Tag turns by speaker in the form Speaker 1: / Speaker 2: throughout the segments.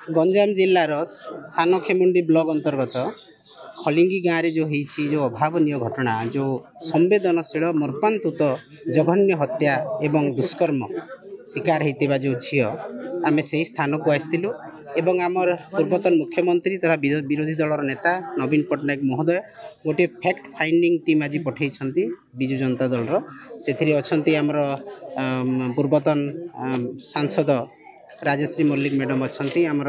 Speaker 1: Ganjam जिलार सानखेमुंडी block अंतर्गत खलिंगी गाँव में जो अभावनीय घटना जो संवेदनशील मर्मान्तुत जघन्य हत्या एवं दुष्कर्म शिकार होता जो झी आम से स्थान को आसलु एवं आमर पूर्वतन मुख्यमंत्री तथा विरोधी दलर नेता नवीन पट्टनायक महोदय गोटे फैक्ट फाइंडिंग टीम आज पठे विजु जनता दल से अच्छा आमर पूर्वतन सांसद राजश्री मल्लिक मैडम अच्छा आमर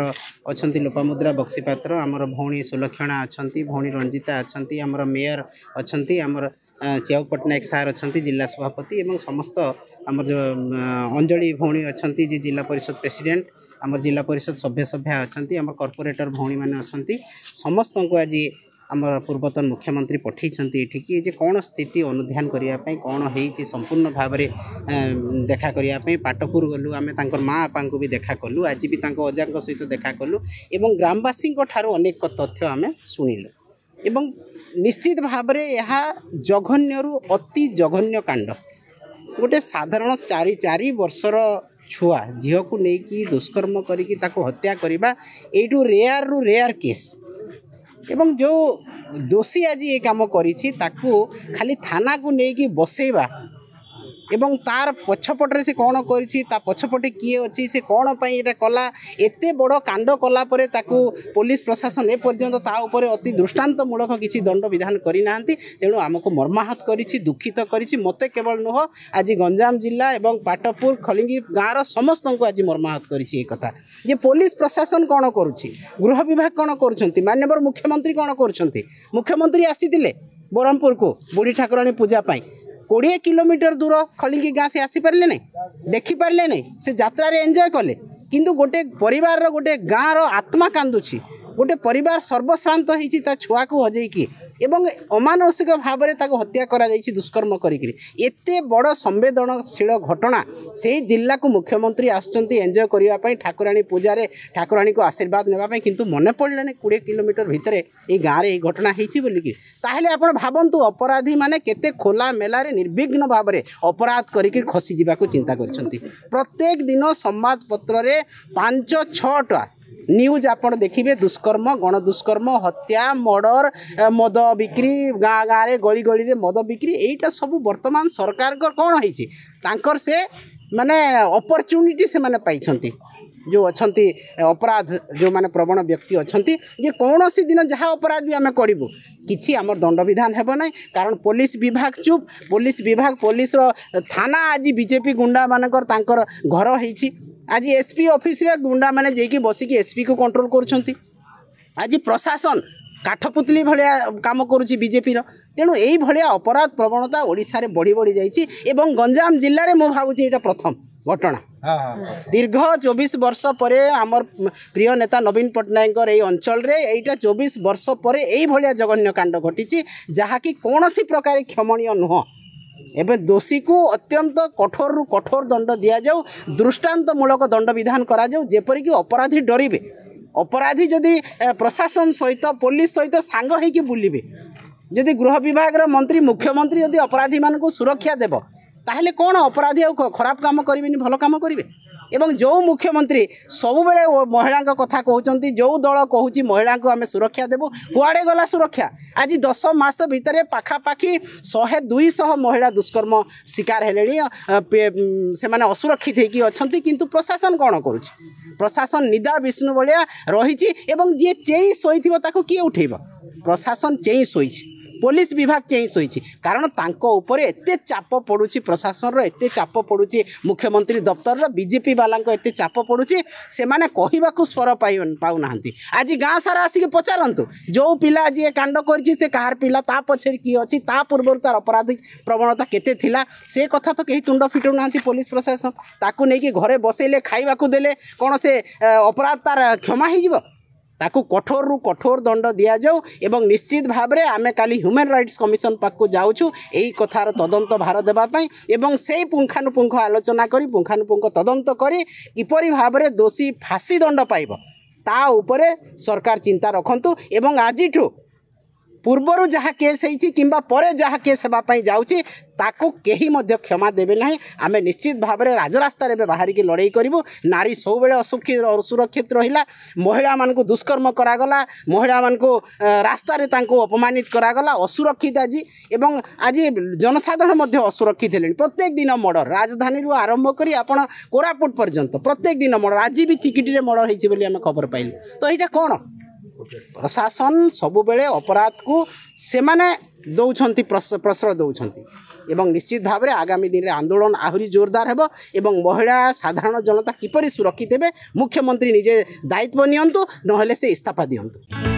Speaker 1: अच्छा लोपामुद्रा बक्सीपात्र आमर भौणी सुलक्षणा अच्छा भौणी रंजिता अच्छा आमर मेयर अच्छा आमर च्याऊ पट्टनायक सार अच्छा जिला सभापति एवं समस्त आमर जो अंजलि भौणी अच्छा जी जिला परिषद प्रेसिडेंट आमर जिला परिषद सभ्य सभ्या अच्छा आमर कॉर्पोरेटर भौणी मैंने अच्छा समस्त को आज आमर पूर्वतन मुख्यमंत्री पठे ये जे कौन स्थिति अनुध्यान करने कौन हो संपूर्ण भाव में देखा करने पाटपुर गलु आम माँ बापा को भी देखा कलु आज भी अजा सहित देखा कलु एवं ग्रामवासी अनेक तथ्य आम शुणिलु एवं निश्चित भाव में यह जघन्यरू अति जघन्य कांड गोटे साधारण चारि वर्षर छुआ झील को लेकिन दुष्कर्म करके हत्या करवा यू रेयर रु रेयर केस एवं जो दोषी आज ये कम करी खाली थाना को लेकिन बसैवा एवं तार पछपटे से कौन कर पछपटे किए अच्छी से कौन पर कला एत बड़ कांड कला पुलिस प्रशासन एपर्यंत ताऊपर अति दृष्टांतमूलक किसी दंड विधान करना तेणु आमको मर्माहत करी दुखित करी मत केवल नुह आज गंजाम जिला एवं पाटपुर खलिंगी गाँव समस्त को आज मर्माहत करी कथा जे पुलिस प्रशासन कौन करुच्ची गृह विभाग कौन कर माननीय मुख्यमंत्री कौन कर मुख्यमंत्री आसी ब्रह्मपुर को बुढ़ी ठाकुराणी पूजापाई 20 किलोमीटर दूर खलिंगी गाँ से आसीपारे ना देखिपारे ना से यात्रा एंजॉय कले किंतु गोटे परिवार गोटे गाँव आत्मा कांदुची गोटे परिवार सर्वश्रांत होती छुआ को हजेकी एवं अमानसिक भाव में हत्या करा दुष्कर्म करते बड़ संवेदनशील घटना से जिला को मुख्यमंत्री आसुच्चंती एंजॉय करने ठाकुराणी पूजा ठाकुराणी को आशीर्वाद नापी किंतु मन पड़े 20 किलोमीटर भितर ये गाँव में ये घटना होती बोलिकी ताहले आपण भावंतु अपराधी माने केते खोला मेलारे निर्विघ्न भाव में अपराध करके खसी जावाक चिंता करछंती प्रत्येक दिन संवाद पत्र रे 5-6टा न्यूज आपड़ देखिए दुष्कर्म गण दुष्कर्म हत्या मर्डर मद बिक्री गाँ गाँव में गली गली रे मद बिक्री यहीटा सब वर्तमान सरकार कौन होकर से माने अपॉर्चुनिटी से माने पाइछंती जो अच्छा अपराध जो माने प्रवण व्यक्ति अच्छा जे कौन सी दिन जहाँ अपराध भी आम करूँ किसी आम दंड विधान हेब ना कारण पुलिस विभाग चुप पुलिस थाना आज बीजेपी गुंडा मानकर घर होती आज एसपी ऑफिस रे गुंडा माने जेकी बसिकी एसपी को कंट्रोल करुछंती आज प्रशासन काठपुतली भाया काम करुच्ची बीजेपी तेणु यही भाया अपराध प्रवणता ओडिशा रे बढ़ी बढ़ी जाइए एवं गंजाम जिले में मुझे भावुँ यहाँ प्रथम घटना दीर्घ 24 वर्ष पर आमर प्रिय नेता नवीन पट्टनायक ये अंचल रे यहीटा 24 वर्ष पर यही भाया जघन्य कांड घटी जहाँकि कौन प्रकार क्षमणीय नुह एवं दोषी को अत्यंत कठोर रु कठोर दंड दि जाऊ दृष्टांतमूलक दंड विधान करा जाऊ जेपरिक अपराधी डरिवे अपराधी जदि प्रशासन सहित पुलिस सहित सांग होइकी बुलिबे जदि गृह विभाग मंत्री मुख्यमंत्री जदि अपराधी मान को सुरक्षा देव ताहले कौन अपराधी खराब काम करेनि भल काम करेंगे एवं जो मुख्यमंत्री सब बेले महिला कथा कहते जो दल कहूँ महिला को आम सुरक्षा देवु कुआड़े गला सुरक्षा आज 10 मास भितर पाखापाखि 100-200 महिला दुष्कर्म शिकार हेले से माने असुरक्षित होगी अच्छा किंतु प्रशासन कौन करुच्ची प्रशासन निदा विष्णु भाया रही जी चेई शोई किए उठेब प्रशासन चेई शोई पुलिस विभाग चेई शोई कारण तांको ऊपर एते चाप पड़ुची प्रशासन एते चाप पड़ुची मुख्यमंत्री दफ्तर बीजेपी वाला एते चाप पड़ुची से माने कहवाक स्वर पाऊना आज गाँ सारा आसिक पचारतु जो पिला आज ये कांड कर कहार पिला ता पछे किए अच्छी ता पूर्व तार अपराधिक प्रवणता केते थिला से कथा तो कहीं तुंड फिटाऊना पुलिस प्रशासन ताकू नहीं घरे बसैले खाइबाकू देले कौन से अपराध तार क्षमा हो ताकू कठोर रु कठोर दंड दि जाऊ एवं निश्चित भाव में आम काली ह्यूमन राइट्स कमिशन पाक जाऊँ यही कथार तदंत भार देवाई एवं से पुंखानुपुंख आलोचना करी पुंखानुपुंख तदंत करी किपरि भाव में दोषी फांसी दंड पाइब ता उपरे सरकार चिंता रखंतु एवं आजिठु पूर्वर जहाँ केस होती किंबा परे जहाँ केस होगापाई जाऊँगी ताको केही मध्य क्षमा देवे ना आम निश्चित भाव में राजरास्तार बाहर की लड़ाई करूँ नारी सब बड़े असुरक्षित रहा महिला मान दुष्कर्म करागला महिला मान रास्तार अपमानित करागला असुरक्षित आज एवं आज जनसाधारण असुरक्षित है प्रत्येक दिन मर्डर राजधानी आरंभ कर आपण कोरापुट पर्यंत प्रत्येक दिन मर्डर आज भी चिकिटी मर्डर होती आम खबर पाइलु तो यहाँ कौन प्रशासन सबुबले अपराध को सेमाने दौरान प्रश्रय दौरान एवं निश्चित भाव में आगामी दिन में आंदोलन आहरी जोरदार हेबो एवं महिला साधारण जनता किपरि सुरक्षित हेबे मुख्यमंत्री निजे दायित्व नियंतु नहले से इस्तीफा दियंतु।